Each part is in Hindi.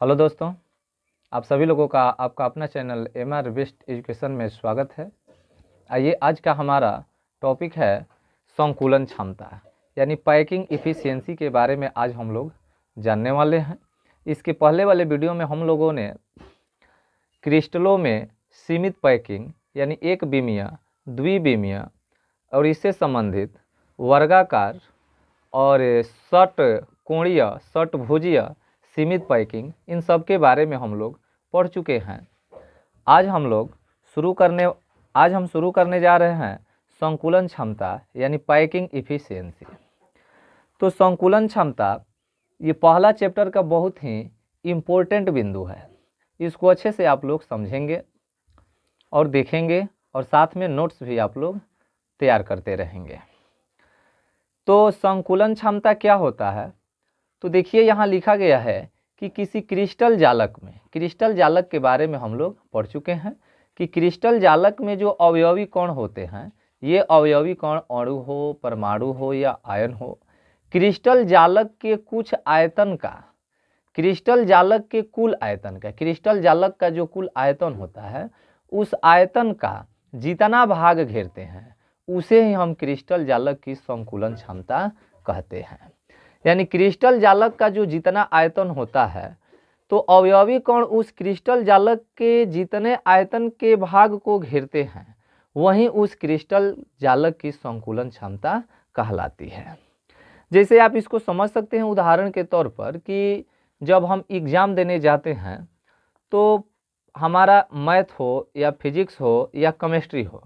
हेलो दोस्तों, आप सभी लोगों का आपका अपना चैनल एमआर बेस्ट एजुकेशन में स्वागत है। आइए, आज का हमारा टॉपिक है संकुलन क्षमता यानी पैकिंग इफ़िशियंसी के बारे में आज हम लोग जानने वाले हैं। इसके पहले वाले वीडियो में हम लोगों ने क्रिस्टलों में सीमित पैकिंग यानी एक बीमीय, द्विबीमीय और इससे संबंधित वर्गाकार और षटकोणीय, षटभुजीय सीमित पैकिंग, इन सब के बारे में हम लोग पढ़ चुके हैं। आज हम शुरू करने जा रहे हैं संकुलन क्षमता यानी पैकिंग इफ़िशियंसी। तो संकुलन क्षमता ये पहला चैप्टर का बहुत ही इम्पोर्टेंट बिंदु है। इसको अच्छे से आप लोग समझेंगे और देखेंगे और साथ में नोट्स भी आप लोग तैयार करते रहेंगे। तो संकुलन क्षमता क्या होता है? तो देखिए, यहाँ लिखा गया है कि किसी क्रिस्टल जालक में, क्रिस्टल जालक के बारे में हम लोग पढ़ चुके हैं कि क्रिस्टल जालक में जो अवयवी कण होते हैं, ये अवयवी कण अणु हो, परमाणु हो या आयन हो, क्रिस्टल जालक के कुछ आयतन का, क्रिस्टल जालक के कुल आयतन का, क्रिस्टल जालक का जो कुल आयतन होता है उस आयतन का जितना भाग घेरते हैं उसे ही हम क्रिस्टल जालक की संकुलन क्षमता कहते हैं। यानी क्रिस्टल जालक का जो जितना आयतन होता है, तो अवयवी कण उस क्रिस्टल जालक के जितने आयतन के भाग को घेरते हैं वहीं उस क्रिस्टल जालक की संकुलन क्षमता कहलाती है। जैसे आप इसको समझ सकते हैं उदाहरण के तौर पर कि जब हम एग्ज़ाम देने जाते हैं तो हमारा मैथ हो या फिजिक्स हो या केमिस्ट्री हो,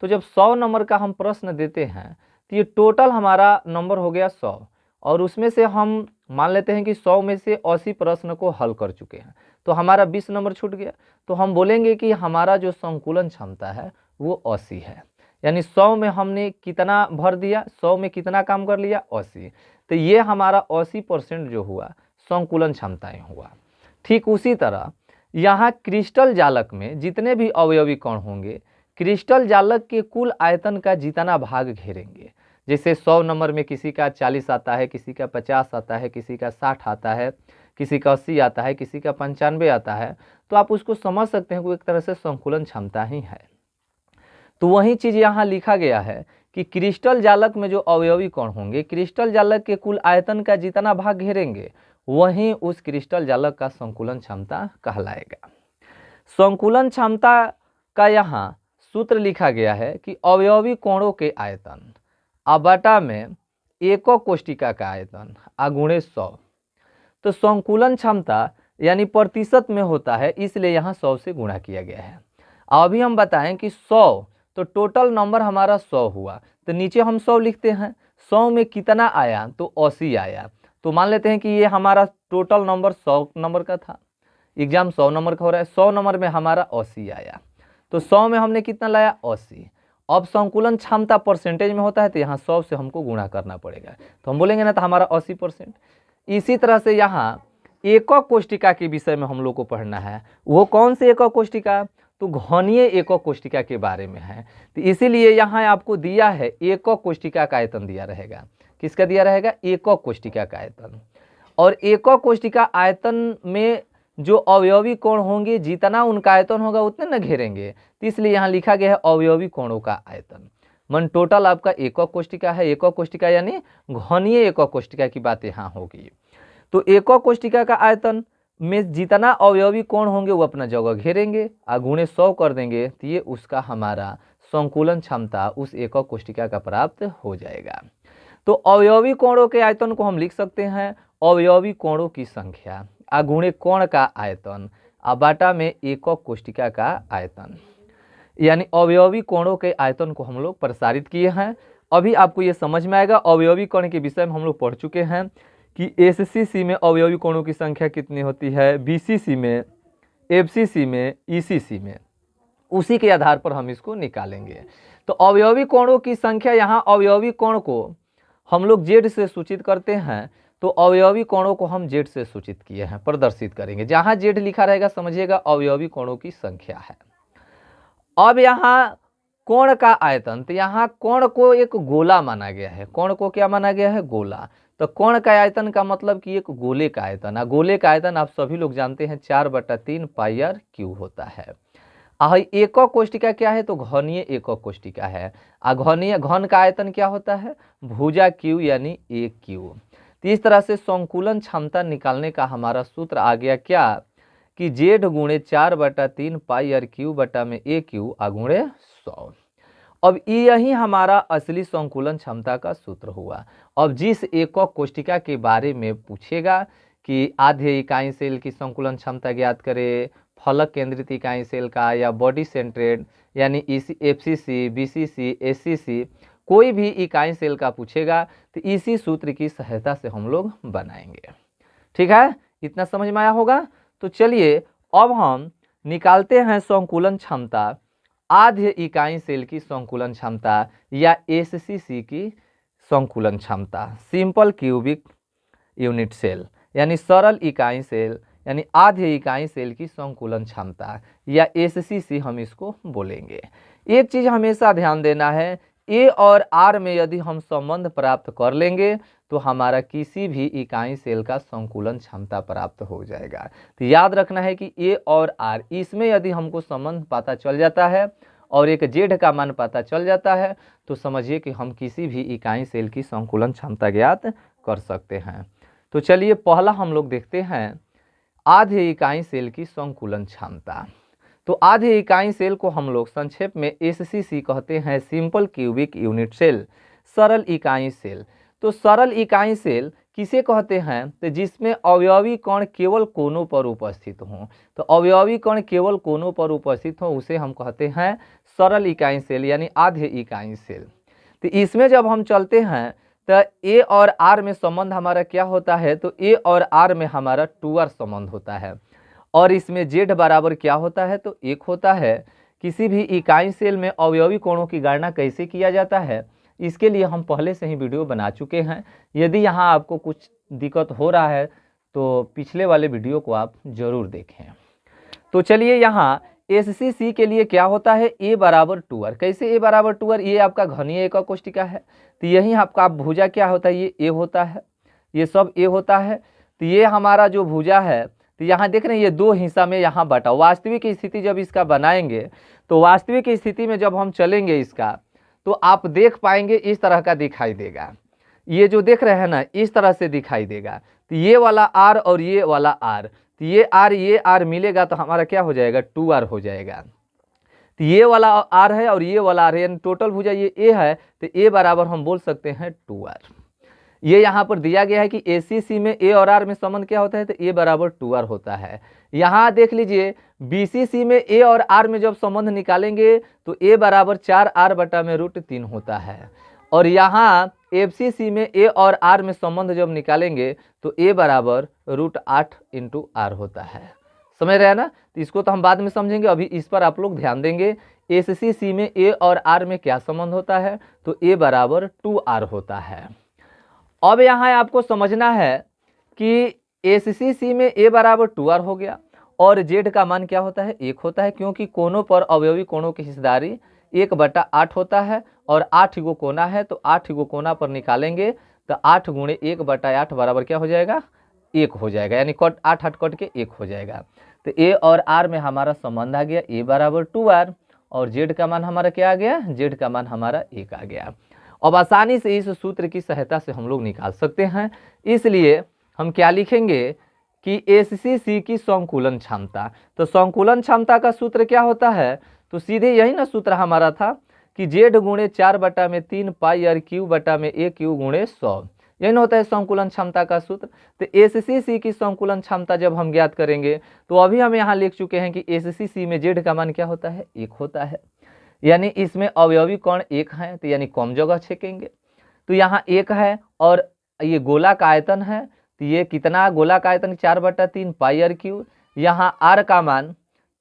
तो जब 100 नंबर का हम प्रश्न देते हैं तो ये टोटल हमारा नंबर हो गया 100, और उसमें से हम मान लेते हैं कि 100 में से 80 प्रश्न को हल कर चुके हैं, तो हमारा 20 नंबर छूट गया। तो हम बोलेंगे कि हमारा जो संकुलन क्षमता है वो 80 है। यानी 100 में हमने कितना भर दिया, 100 में कितना काम कर लिया, 80। तो ये हमारा 80% जो हुआ संकुलन क्षमताएँ हुआ। ठीक उसी तरह यहाँ क्रिस्टल जालक में जितने भी अवयवी कण होंगे, क्रिस्टल जालक के कुल आयतन का जितना भाग घेरेंगे, जैसे 100 नंबर में किसी का 40 आता है, किसी का 50 आता है, किसी का 60 आता है, किसी का 80 आता है, किसी का 95 आता है, तो आप उसको समझ सकते हैं कि एक तरह से संकुलन क्षमता ही है। तो वही चीज़ यहाँ लिखा गया है कि क्रिस्टल जालक में जो अवयवी कण होंगे, क्रिस्टल जालक के कुल आयतन का जितना भाग घेरेंगे वहीं उस क्रिस्टल जालक का संकुलन क्षमता कहलाएगा। संकुलन क्षमता का यहाँ सूत्र लिखा गया है कि अवयवी कोणों के आयतन बटा में एकक कोष्टिका का आयतन गुणे 100। तो संकुलन क्षमता यानी प्रतिशत में होता है, इसलिए यहाँ 100 से गुणा किया गया है। अभी हम बताएं कि 100 तो टोटल नंबर हमारा 100 हुआ, तो नीचे हम 100 लिखते हैं। 100 में कितना आया, तो 80 आया। तो मान लेते हैं कि ये हमारा टोटल नंबर 100 नंबर का था, एग्जाम 100 नंबर का हो रहा है, 100 नंबर में हमारा 80 आया। तो 100 में हमने कितना लाया, 80। अब संकुलन क्षमता परसेंटेज में होता है, तो यहाँ 100 से हमको गुणा करना पड़ेगा, तो हम बोलेंगे ना, तो हमारा 80%। इसी तरह से यहाँ एकक कोष्टिका के विषय में हम लोग को पढ़ना है। वो कौन से एकक कोष्टिका? तो घनीय एकक कोष्टिका के बारे में है। तो इसीलिए यहाँ आपको दिया है एकक कोष्टिका का आयतन दिया रहेगा। किसका दिया रहेगा? एकक कोष्टिका का आयतन। और एकक कोष्टिका आयतन में जो अवयवी कोण होंगे, जितना उनका आयतन होगा उतने न घेरेंगे, तो इसलिए यहाँ लिखा गया है अवयवी कोणों का आयतन। मन टोटल आपका एकक कोष्टिका है, एकक कोष्टिका यानी घनीय एकक कोष्टिका की बात यहाँ होगी। तो एकक कोष्टिका का आयतन में जितना अवयवी कोण होंगे वो अपना जगह घेरेंगे, गुणे 100 कर देंगे, तो ये उसका हमारा संकुलन क्षमता उस एकक कोष्टिका का प्राप्त हो जाएगा। तो अवयवी कोणों के आयतन को हम लिख सकते हैं अवयवी कोणों की संख्या गुणे कोण का आयतन बटा में एकक कोष्टिका का आयतन। यानी अवयवी कोणों के आयतन को हम लोग प्रसारित किए हैं। अभी आपको ये समझ में आएगा। अवयवी कोण के विषय में हम लोग पढ़ चुके हैं कि एससीसी में अवयवी कोणों की संख्या कितनी होती है, बीसीसी में, एफसीसी में, ईसीसी में, उसी के आधार पर हम इसको निकालेंगे। तो अवयवी कोणों की संख्या, यहाँ अवयवी कोण को हम लोग जेड से सूचित करते हैं, तो अवयवी कोणों को हम जेड से सूचित किए हैं, प्रदर्शित करेंगे। जहाँ जेड लिखा रहेगा समझिएगा अवयवी कोणों की संख्या है। अब यहाँ कोण का आयतन, तो यहाँ कोण को एक गोला माना गया है। कोण को क्या माना गया है? गोला। तो कोण का आयतन का मतलब कि एक गोले का आयतन, गोले का आयतन आप सभी लोग जानते हैं 4/3 पाई आर क्यूब होता है। एकक कोष्टिका क्या है, तो घनीय एकक कोष्टिका है। घनीय घन का आयतन क्या होता है, भुजा क्यू यानी ए क्यू। तो इस तरह से संकुलन क्षमता निकालने का हमारा सूत्र आ गया क्या, कि जेड गुणे 4/3 पाई आर क्यू बटा में ए क्यू गुणे 100। अब यही हमारा असली संकुलन क्षमता का सूत्र हुआ। अब जिस एकक कोष्टिका के बारे में पूछेगा कि आधे इकाई सेल की संकुलन क्षमता ज्ञात करे, फलक केंद्रित इकाई सेल का या बॉडी सेंट्रेड यानी एफसीसी, बीसीसी, एससीसी, कोई भी इकाई सेल का पूछेगा तो इसी सूत्र की सहायता से हम लोग बनाएंगे। ठीक है, इतना समझ में आया होगा। तो चलिए अब हम निकालते हैं संकुलन क्षमता, आधे इकाई सेल की संकुलन क्षमता या एससीसी की संकुलन क्षमता, सिंपल क्यूबिक यूनिट सेल यानी सरल इकाई सेल यानी आधे इकाई सेल की संकुलन क्षमता या एससीसी हम इसको बोलेंगे। एक चीज हमेशा ध्यान देना है, ए और आर में यदि हम संबंध प्राप्त कर लेंगे तो हमारा किसी भी इकाई सेल का संकुलन क्षमता प्राप्त हो जाएगा। तो याद रखना है कि ए और आर इसमें यदि हमको संबंध पता चल जाता है और एक जेड का मान पता चल जाता है तो समझिए कि हम किसी भी इकाई सेल की संकुलन क्षमता ज्ञात कर सकते हैं। तो चलिए पहला हम लोग देखते हैं आधे इकाई सेल की संकुलन क्षमता। तो आधे इकाई सेल को हम लोग संक्षेप में एससीसी कहते हैं, सिंपल क्यूबिक यूनिट सेल, सरल इकाई सेल। तो सरल इकाई सेल किसे कहते हैं, तो जिसमें अवयवी कण केवल कोनों पर उपस्थित हों। तो अवयवी कण केवल कोनों पर उपस्थित हों उसे हम कहते हैं सरल इकाई सेल यानी आधे इकाई सेल। तो इसमें जब हम चलते हैं तो ए और आर में संबंध हमारा क्या होता है, तो ए और आर में हमारा 2r संबंध होता है और इसमें जेड बराबर क्या होता है, तो 1 होता है। किसी भी इकाई सेल में अवयवी कोणों की गणना कैसे किया जाता है इसके लिए हम पहले से ही वीडियो बना चुके हैं। यदि यहाँ आपको कुछ दिक्कत हो रहा है तो पिछले वाले वीडियो को आप जरूर देखें। तो चलिए यहाँ एससीसी के लिए क्या होता है, ए बराबर 2r। कैसे ए बराबर 2r, ये आपका घनीय एकक कोष्टिका है। तो यही आपका भुजा क्या होता है, ये ए होता है, ये सब ए होता है। तो ये हमारा जो भुजा है, तो यहाँ देख रहे हैं ये 2 हिस्सा में यहाँ बटा। वास्तविक स्थिति जब इसका बनाएंगे तो वास्तविक स्थिति में जब हम चलेंगे इसका तो आप देख पाएंगे इस तरह का दिखाई देगा। ये जो देख रहे हैं ना इस तरह से दिखाई देगा। तो ये वाला आर और ये वाला आर, तो ये आर मिलेगा तो हमारा क्या हो जाएगा, 2r हो जाएगा। तो ये वाला आर है और ये वाला आर है, यानी टोटल भुजा ये ए है तो ए बराबर हम बोल सकते हैं 2r। ये यहाँ पर दिया गया है कि एसीसी में ए और आर में संबंध क्या होता है, तो ए बराबर 2r होता है। यहाँ देख लीजिए बीसीसी में ए और आर में जब संबंध निकालेंगे तो ए बराबर 4r बटा में √3 होता है। और यहाँ एफसीसी में ए और आर में संबंध जब निकालेंगे तो ए बराबर √8 × r होता है। समझ रहे हैं ना। तो इसको तो हम बाद में समझेंगे, अभी इस पर आप लोग ध्यान देंगे। एससीसी में ए और आर में क्या संबंध होता है, तो ए बराबर 2r होता है। अब यहाँ आपको समझना है कि एससीसी में ए बराबर 2r हो गया और जेड का मान क्या होता है, 1 होता है, क्योंकि कोनों पर अवयवी कोणों की हिस्सेदारी 1/8 होता है और 8 गो कोना है तो 8 गो कोना पर निकालेंगे तो 8 × 1/8 बराबर क्या हो जाएगा, 1 हो जाएगा, यानी 8 कट के 1 हो जाएगा। तो ए और आर में हमारा संबंध आ गया ए बराबर 2r और जेड का मान हमारा क्या आ गया, जेड का मान हमारा 1 आ गया। अब आसानी से इस सूत्र की सहायता से हम लोग निकाल सकते हैं। इसलिए हम क्या लिखेंगे कि एससीसी की संकुलन क्षमता। तो संकुलन क्षमता का सूत्र क्या होता है, तो सीधे यही ना सूत्र हमारा था कि जेड गुणे 4/3 पाई आर क्यू बटा में ए क्यू गुणे 100, यही ना होता है संकुलन क्षमता का सूत्र। तो एससीसी की संकुलन क्षमता जब हम ज्ञात करेंगे तो अभी हम यहाँ लिख चुके हैं कि एससीसी में जेड का मान क्या होता है, 1 होता है, यानी इसमें अवयवी कण 1 है तो यानी कम जगह छेकेंगे। तो यहाँ 1 है और ये गोला का आयतन है, तो ये कितना गोला का आयतन 4/3 पाई आर क्यू। यहाँ आर का मान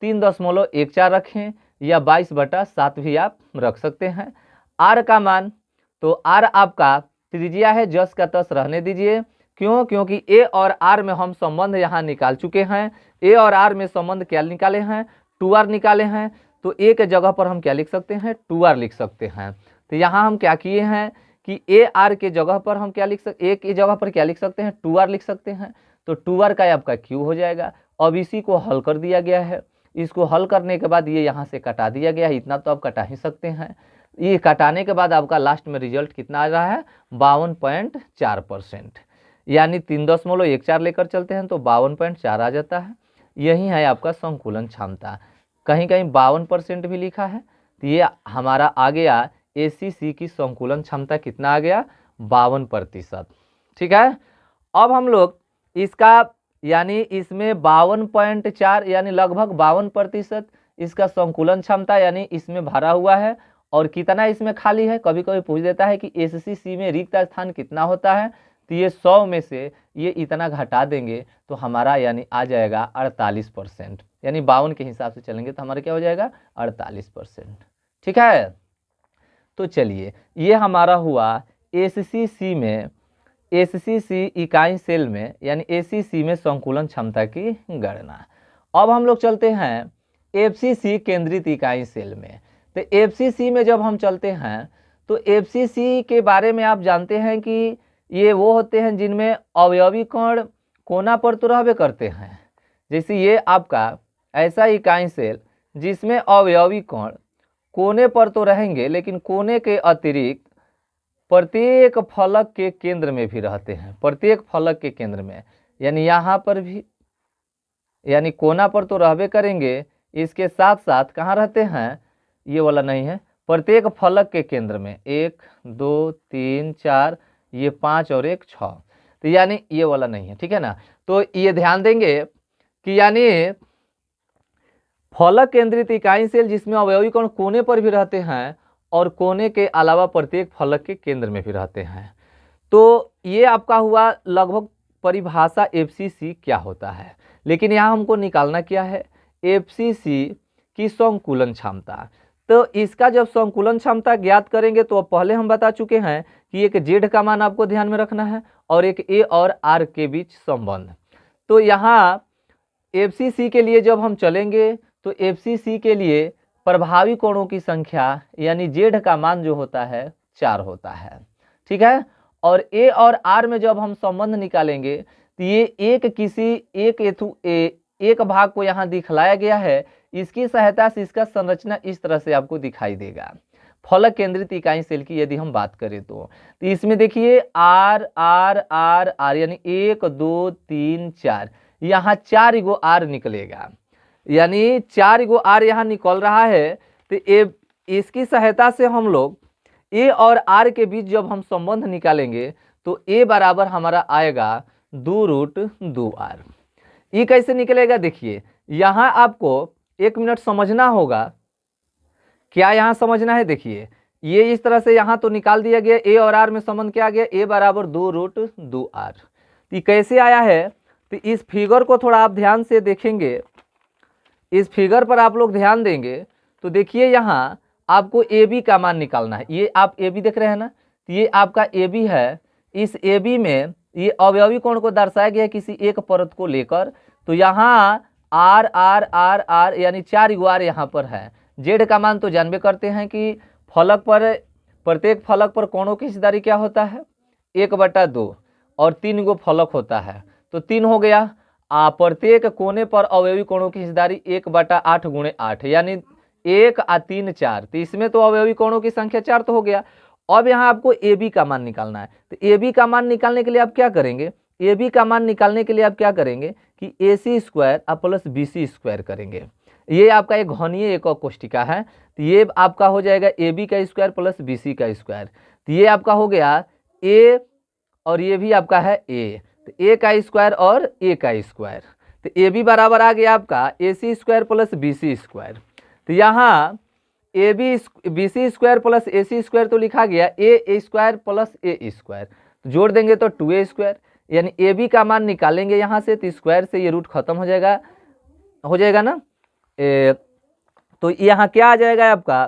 3.14 रखें या 22/7 भी आप रख सकते हैं। आर का मान, तो आर आपका त्रिज्या है, जस का तस रहने दीजिए। क्यों, क्योंकि ए और आर में हम संबंध यहाँ निकाल चुके हैं। ए और आर में संबंध क्या निकाले हैं, 2r निकाले हैं। तो ए के जगह पर हम क्या लिख सकते हैं, 2r लिख सकते हैं। तो यहाँ हम क्या किए हैं कि ए आर के जगह पर हम क्या लिख सकते, ए की जगह पर क्या लिख सकते हैं, 2r लिख सकते हैं। तो 2r का आपका क्यू हो जाएगा। अब इसी को हल कर दिया गया है। इसको हल करने के बाद ये यहाँ से कटा दिया गया है, इतना तो आप कटा ही सकते हैं। ये कटाने के बाद आपका लास्ट में रिजल्ट कितना आ रहा है, 52.4%, यानी 3.14 लेकर चलते हैं तो 52.4 आ जाता है। यही है आपका संकुलन क्षमता। कहीं कहीं 52% भी लिखा है, तो ये हमारा आ गया ACC की संकुलन क्षमता कितना आ गया, 52%। ठीक है। अब हम लोग इसका यानी इसमें 52.4 यानी लगभग 52% इसका संकुलन क्षमता यानी इसमें भरा हुआ है। और कितना इसमें खाली है, कभी कभी पूछ देता है कि ACC में रिक्त स्थान कितना होता है, तो ये 100 में से ये इतना घटा देंगे तो हमारा यानी आ जाएगा 48%, यानी 52 के हिसाब से चलेंगे तो हमारा क्या हो जाएगा, 48%। ठीक है। तो चलिए ये हमारा हुआ ACC इकाई सेल में यानी ACC में संकुलन क्षमता की गणना। अब हम लोग चलते हैं FCC केंद्रित इकाई सेल में। तो FCC में जब हम चलते हैं तो FCC के बारे में आप जानते हैं कि ये वो होते हैं जिनमें अवयवी कण कोना पर तो रहबे करते हैं। जैसे ये आपका ऐसा इकाई सेल जिसमें अवयवी कण कोने पर तो रहेंगे, लेकिन कोने के अतिरिक्त प्रत्येक फलक के केंद्र में भी रहते हैं, प्रत्येक फलक के केंद्र में, यानी यहाँ पर भी यानी कोना पर तो रहबे करेंगे, इसके साथ साथ कहाँ रहते हैं, ये वाला नहीं है, प्रत्येक फलक के केंद्र में 1 2 3 4 ये 5 और 1 6, तो यानी ये वाला नहीं है। ठीक है ना। तो ये ध्यान देंगे कि यानी फलक केंद्रित इकाई सेल जिसमें अवयवी कण कोने पर भी रहते हैं और कोने के अलावा प्रत्येक फलक के केंद्र में भी रहते हैं। तो ये आपका हुआ लगभग परिभाषा FCC क्या होता है। लेकिन यहाँ हमको निकालना क्या है, FCC की संकुलन क्षमता। तो इसका जब संकुलन क्षमता ज्ञात करेंगे तो पहले हम बता चुके हैं कि एक Z का मान आपको ध्यान में रखना है और एक A और R के बीच संबंध। तो यहाँ FCC के लिए जब हम चलेंगे तो FCC के लिए प्रभावी कोणों की संख्या यानी Z का मान जो होता है 4 होता है। ठीक है। और A और R में जब हम संबंध निकालेंगे तो ये एक भाग को यहाँ दिखलाया गया है, इसकी सहायता से इसका संरचना इस तरह से आपको दिखाई देगा। फलक केंद्रित इकाई सेल की यदि हम बात करें तो इसमें देखिए R R R R यानी 1 2 3 4, यहाँ 4 गो R निकलेगा, यानी 4 गो R यहाँ निकल रहा है। तो इसकी सहायता से हम लोग A और R के बीच जब हम संबंध निकालेंगे तो A बराबर हमारा आएगा 2√2R। ये कैसे निकलेगा, देखिए यहाँ आपको 1 मिनट समझना होगा। क्या यहाँ समझना है, देखिए ये इस तरह से यहाँ तो निकाल दिया गया, A और R में संबंध क्या आ गया, A बराबर 2√2R। ये कैसे आया है, तो इस फिगर को थोड़ा आप ध्यान से देखेंगे, इस फिगर पर आप लोग ध्यान देंगे तो देखिए यहाँ आपको AB का मान निकालना है। ये आप AB देख रहे हैं ना, तो ये आपका AB है। इस AB में ये अवयवी कोण को दर्शाया गया है किसी एक परत को लेकर। तो यहाँ R R R R यानी 4 गो R यहाँ पर है। Z का मान तो जानबे करते हैं कि फलक पर प्रत्येक फलक पर कोणों की हिस्सेदारी क्या होता है, 1/2 और 3 गो फलक होता है तो 3 हो गया। प्रत्येक कोने पर अवयवी कोणों की हिस्सेदारी 1/8 × 8 यानी 1 आ 3 4, तो इसमें तो अवयवी कोणों की संख्या 4 तो हो गया। अब यहाँ आपको AB का मान निकालना है। तो AB का मान निकालने के लिए आप क्या करेंगे, AB का मान निकालने के लिए आप क्या करेंगे कि AC² प्लस BC² करेंगे। ये आपका एक घनीय एकक कोष्ठिका है, तो ये आपका हो जाएगा AB का स्क्वायर प्लस BC का स्क्वायर। तो ये आपका हो गया A और ये भी आपका है A, तो A का स्क्वायर और A का स्क्वायर। तो AB बराबर आ गया आपका AC² प्लस BC²। तो यहाँ BC² प्लस AC² तो लिखा गया A² प्लस A², तो जोड़ देंगे तो 2A², यानी AB का मान निकालेंगे यहाँ से, तो स्क्वायर से ये रूट खत्म हो जाएगा ना। तो यहाँ क्या आ जाएगा आपका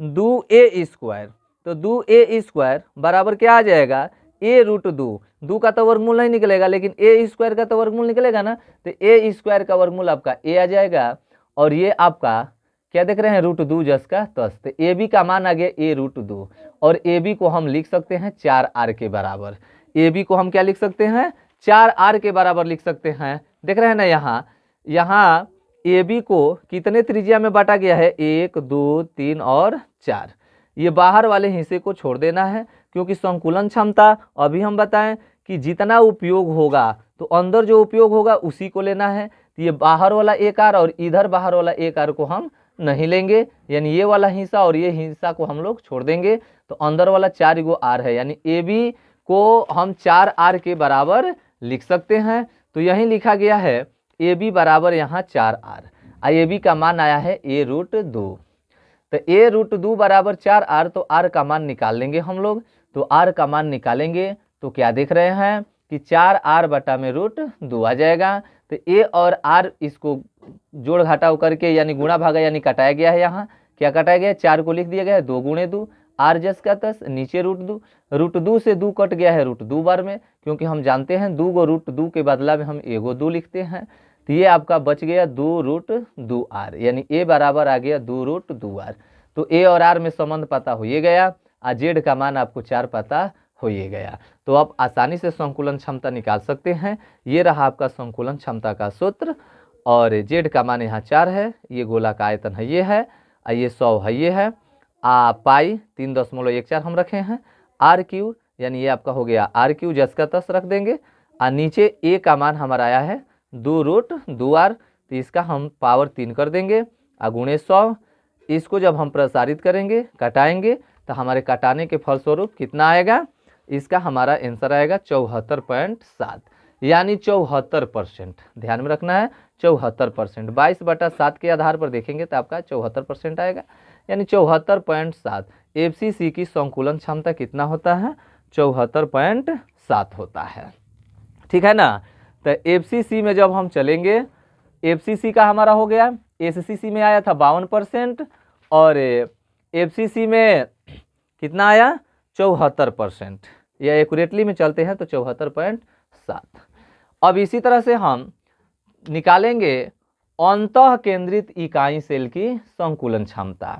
2A²। तो 2A² बराबर क्या आ जाएगा A√2। 2 का तो वर्गमूल नहीं निकलेगा, लेकिन A² का तो वर्गमूल निकलेगा ना, तो A² का वर्गमूल आपका A आ जाएगा और ये आपका क्या देख रहे हैं, रूट 2 जस का तस। तो ए बी का मान आ गया ए रूट 2, और ए बी को हम लिख सकते हैं 4r के बराबर। ए बी को हम क्या लिख सकते हैं, 4r के बराबर लिख सकते हैं। देख रहे हैं ना, यहाँ ए बी को कितने त्रिज्या में बांटा गया है, 1 2 3 और 4। ये बाहर वाले हिस्से को छोड़ देना है, क्योंकि संकुलन क्षमता अभी हम बताएं कि जितना उपयोग होगा तो अंदर जो उपयोग होगा उसी को लेना है। तो ये बाहर वाला 1r और इधर बाहर वाला 1r को हम नहीं लेंगे, यानी ये वाला हिस्सा और ये हिस्सा को हम लोग छोड़ देंगे। तो अंदर वाला 4 गो r है, यानी ए बी को हम 4r के बराबर लिख सकते हैं। तो यहीं लिखा गया है ए बी बराबर यहाँ 4r। ए बी का मान आया है ए रूट 2। तो ए रूट 2 बराबर 4r, तो r का मान निकाल लेंगे हम लोग। तो r का मान निकालेंगे तो क्या देख रहे हैं कि 4r बटा में रूट 2 आ जाएगा। तो a और r इसको जोड़ घटाव करके यानी गुणा भागा यानी कटाया गया है। यहाँ क्या कटाया गया है, 4 को लिख दिया गया है 2 गुणे 2, r जस का तस, नीचे रूट 2 से 2 कट गया है रूट 2 बार में, क्योंकि हम जानते हैं 2 गो रूट 2 के बदला में हम 1 गो 2 लिखते हैं। तो ये आपका बच गया 2 रूट 2r, यानी a बराबर आ गया 2 रूट 2r। तो a और r में संबंध पता हो ये गया, और z का मान आपको 4 पता हो ये गया। तो आप आसानी से संकुलन क्षमता निकाल सकते हैं। ये रहा आपका संकुलन क्षमता का सूत्र, और z का मान यहाँ 4 है, ये गोला का आयतन है ये है, और ये 100 है ये है, पाई 3.14 हम रखे हैं, आर क्यू यानी ये आपका हो गया आर क्यू जस का तस रख देंगे, और नीचे a का मान हमारा आया है 2 रूट 2r। तो इसका हम पावर 3 कर देंगे, गुणे 100। इसको जब हम प्रसारित करेंगे कटाएंगे तो हमारे कटाने के फलस्वरूप कितना आएगा, इसका हमारा आंसर आएगा 74.7, यानी 74%। ध्यान में रखना है 74%। 22/7 के आधार पर देखेंगे तो आपका 74% आएगा, यानी 74.7। एफसीसी की संकुलन क्षमता कितना होता है, 74.7 होता है। ठीक है ना। तो एफसीसी में जब हम चलेंगे, एफसीसी का हमारा हो गया, एससीसी में आया था 52%, और एफसीसी में कितना आया 74%। या एक्यूरेटली में चलते हैं तो 74.7। अब इसी तरह से हम निकालेंगे अंतः केंद्रित इकाई सेल की संकुलन क्षमता।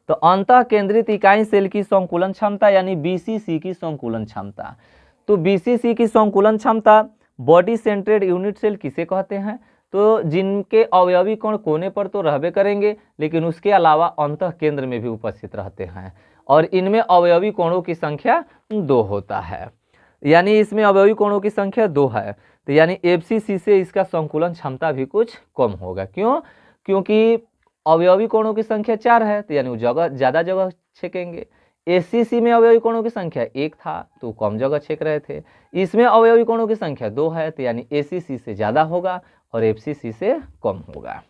तो अंतः केंद्रित इकाई सेल की संकुलन क्षमता यानी बीसीसी की संकुलन क्षमता। तो बीसीसी की संकुलन क्षमता बॉडी सेंट्रेड यूनिट सेल किसे कहते हैं, तो जिनके अवयवी कोण कोने पर तो रहबे करेंगे, लेकिन उसके अलावा अंतः केंद्र में भी उपस्थित रहते हैं, और इनमें अवयवी कोणों की संख्या 2 होता है, यानी इसमें अवयवी कोणों की संख्या 2 है। तो यानी एफसीसी से इसका संकुलन क्षमता भी कुछ कम होगा। क्यों, क्योंकि अवयवी कोणों की संख्या 4 है, तो यानी वो ज़्यादा जगह छेकेंगे। एससीसी में अवयवी कोणों की संख्या 1 था तो कम जगह छेक रहे थे। इसमें अवयवी कोणों की संख्या 2 है, तो यानी एसीसी से ज़्यादा होगा और एफसीसी से कम होगा।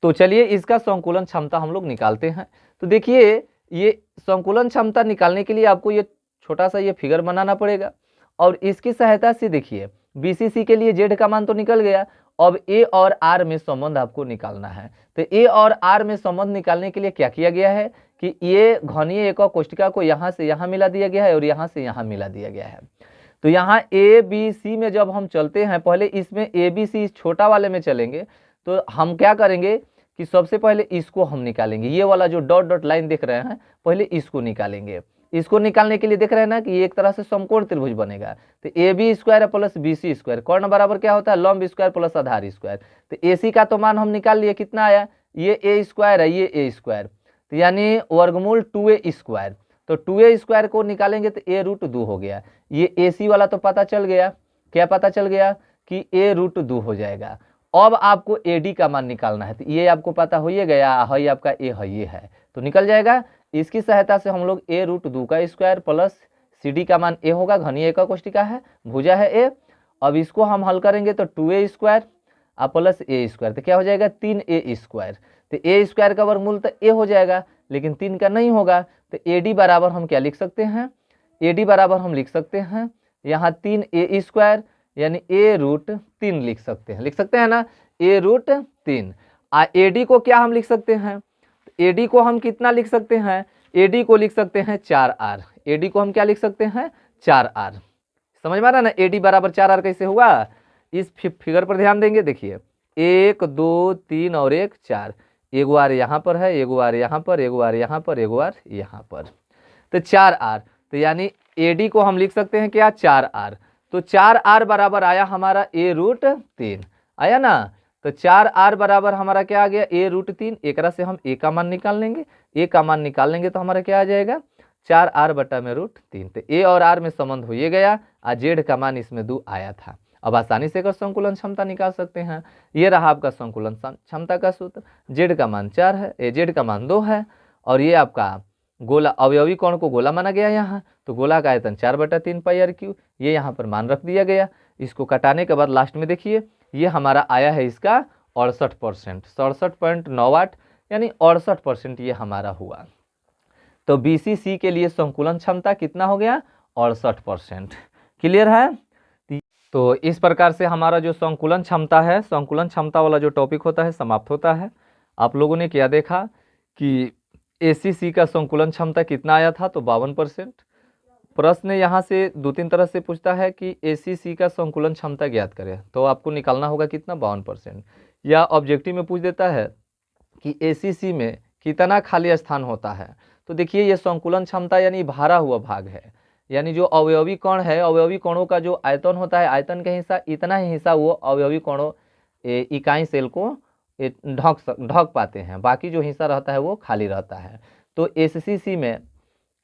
तो चलिए इसका संकुलन क्षमता हम लोग निकालते हैं। तो देखिए ये संकुलन क्षमता निकालने के लिए आपको ये छोटा सा ये फिगर बनाना पड़ेगा, और इसकी सहायता से देखिए बीसीसी के लिए जेड का मान तो निकल गया। अब ए और आर में संबंध आपको निकालना है। तो ए और आर में संबंध निकालने के लिए क्या किया गया है कि ये घनीय एकक कोष्ठिका को यहाँ से यहाँ मिला दिया गया है और यहाँ से यहाँ मिला दिया गया है। तो यहाँ ए बी सी में जब हम चलते हैं, पहले इसमें ए बी सी छोटा वाले में चलेंगे, तो हम क्या करेंगे कि सबसे पहले इसको हम निकालेंगे। ये वाला जो डॉट डॉट लाइन देख रहे हैं, पहले इसको निकालेंगे। इसको निकालने के लिए देख रहे हैं ना कि ये एक तरह से समकोण त्रिभुज बनेगा। तो A B square plus B C square, कर्ण बराबर क्या होता है, लंब स्क्वायर प्लस आधार स्क्वायर। तो ए सी का तो मान हम निकाल लिए, कितना आया, ये ए स्क्वायर है, ये ए स्क्वायर, तो यानी वर्गमूल 2a स्क्वायर। तो 2a स्क्वायर को निकालेंगे तो a रूट 2 हो गया। ये ए सी वाला तो पता चल गया, क्या पता चल गया कि a रूट 2 हो जाएगा। अब आपको AD का मान निकालना है, तो ये आपको पता हो ही गया है, आपका a है, ये है, तो निकल जाएगा। इसकी सहायता से हम लोग a रूट 2 का स्क्वायर प्लस CD का मान a होगा, घनीय एकक कोष्ठिका है, भुजा है a। अब इसको हम हल करेंगे तो 2a square plus a square, तो क्या हो जाएगा 3a स्क्वायर। तो a स्क्वायर का वर्गमूल तो a हो जाएगा, लेकिन 3 का नहीं होगा। तो AD बराबर हम क्या लिख सकते हैं, AD बराबर हम लिख सकते हैं यहाँ 3a स्क्वायर, यानी a रूट 3 लिख सकते हैं ना, a रूट 3। AD को क्या हम लिख सकते हैं, AD को हम कितना लिख सकते हैं, AD को लिख सकते हैं 4r। AD को हम क्या लिख सकते हैं, 4r। समझ में आ रहा है ना, AD बराबर 4r कैसे हुआ। इस फिगर पर ध्यान देंगे, देखिए 1 2 3 और 1 4, एक बार यहाँ पर है, एक बार यहाँ पर, एक बार यहाँ पर, एक बार यहाँ पर, तो 4r। तो यानी AD को हम लिख सकते हैं क्या, 4r। तो 4r बराबर आया हमारा a√3 आया ना। तो 4r बराबर हमारा क्या आ गया, a√3। एक से हम a का मान निकाल लेंगे, a का मान निकाल लेंगे तो हमारा क्या आ जाएगा, 4r बटा में √3। तो a और r में संबंध हो ये गया, और z का मान इसमें 2 आया था। अब आसानी से कर संकुलन क्षमता निकाल सकते हैं। ये रहा आपका संकुलन क्षमता का सूत्र। z का मान 4 है, z का मान 2 है, और ये आपका गोला अवयवी कोण को गोला माना गया यहाँ, तो गोला का आयतन 4/3 πr3, ये यहाँ पर मान रख दिया गया। इसको कटाने के बाद लास्ट में देखिए ये हमारा आया है इसका 68%, 67.98, यानी 68% ये हमारा हुआ। तो BCC के लिए संकुलन क्षमता कितना हो गया, 68%। क्लियर है। तो इस प्रकार से हमारा जो संकुलन क्षमता है, संकुलन क्षमता वाला जो टॉपिक होता है समाप्त होता है। आप लोगों ने क्या देखा कि ACC का संकुलन क्षमता कितना आया था, तो 52%। प्रश्न यहाँ से 2-3 तरह से पूछता है कि ACC का संकुलन क्षमता ज्ञात करें, तो आपको निकालना होगा कितना, 52%। या ऑब्जेक्टिव में पूछ देता है कि ACC में कितना खाली स्थान होता है, तो देखिए ये संकुलन क्षमता यानी भरा हुआ भाग है, यानी जो अवयवी कण है, अवयवी कणों का जो आयतन होता है, आयतन का हिस्सा इतना ही हिस्सा वो अवयवी कणों इकाई सेल को ढक पाते हैं, बाकी जो हिस्सा रहता है वो खाली रहता है। तो ACC में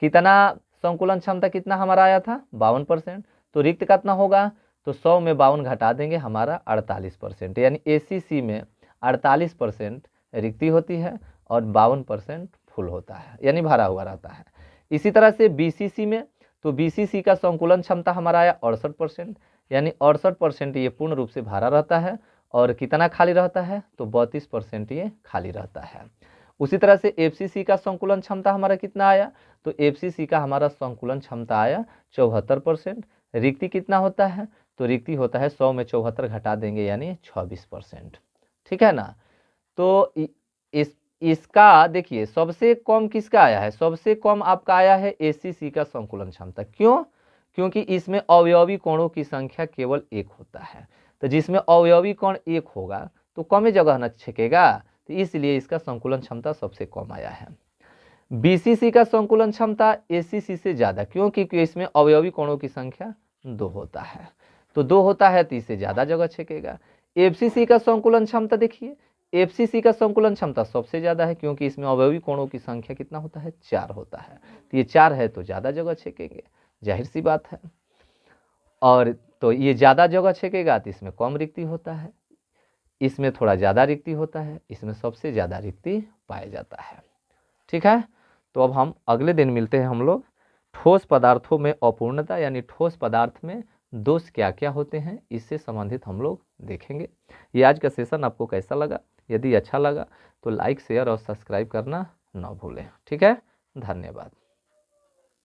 कितना संकुलन क्षमता कितना हमारा आया था, 52%। तो रिक्त कितना होगा, तो 100 में 52 घटा देंगे, हमारा 48%। यानी ACC में 48% रिक्ति होती है और 52% फुल होता है, यानी भरा हुआ रहता है। इसी तरह से BCC में, तो BCC का संकुलन क्षमता हमारा आया 68%, यानी 68% ये पूर्ण रूप से भरा रहता है, और कितना खाली रहता है, तो 32% ये खाली रहता है। उसी तरह से FCC का संकुलन क्षमता हमारा कितना आया, तो FCC का हमारा संकुलन क्षमता आया 74%। रिक्ति कितना होता है, तो रिक्ति होता है 100 में 74 घटा देंगे, यानी 26%। ठीक है ना। तो इसका देखिए सबसे कम किसका आया है, सबसे कम आपका आया है ACC का संकुलन क्षमता। क्यों, क्योंकि इसमें अवयवी कोणों की संख्या केवल 1 होता है, तो जिसमें अवयवी कोण 1 होगा तो कम जगह न छेकेगा, तो इसलिए इसका संकुलन क्षमता सबसे कम आया है। BCC का संकुलन क्षमता ACC से ज़्यादा, क्योंकि इसमें अवयवी कोणों की संख्या 2 होता है, तो 2 होता है तो इससे ज़्यादा जगह छेकेगा। FCC का संकुलन क्षमता देखिए, FCC का संकुलन क्षमता सबसे ज़्यादा है, क्योंकि इसमें अवयवी कोणों की संख्या कितना होता है, 4 होता है, तो ये 4 है तो ज़्यादा जगह छेकेंगे, जाहिर सी बात है। और तो ये ज़्यादा जगह छेकेगा तो इसमें कम रिक्ति होता है, इसमें थोड़ा ज़्यादा रिक्ति होता है, इसमें सबसे ज़्यादा रिक्ति पाया जाता है। ठीक है। तो अब हम अगले दिन मिलते हैं हम लोग ठोस पदार्थों में अपूर्णता, यानी ठोस पदार्थ में दोष क्या क्या होते हैं, इससे संबंधित हम लोग देखेंगे। ये आज का सेशन आपको कैसा लगा, यदि अच्छा लगा तो लाइक शेयर और सब्सक्राइब करना ना भूलें। ठीक है, धन्यवाद।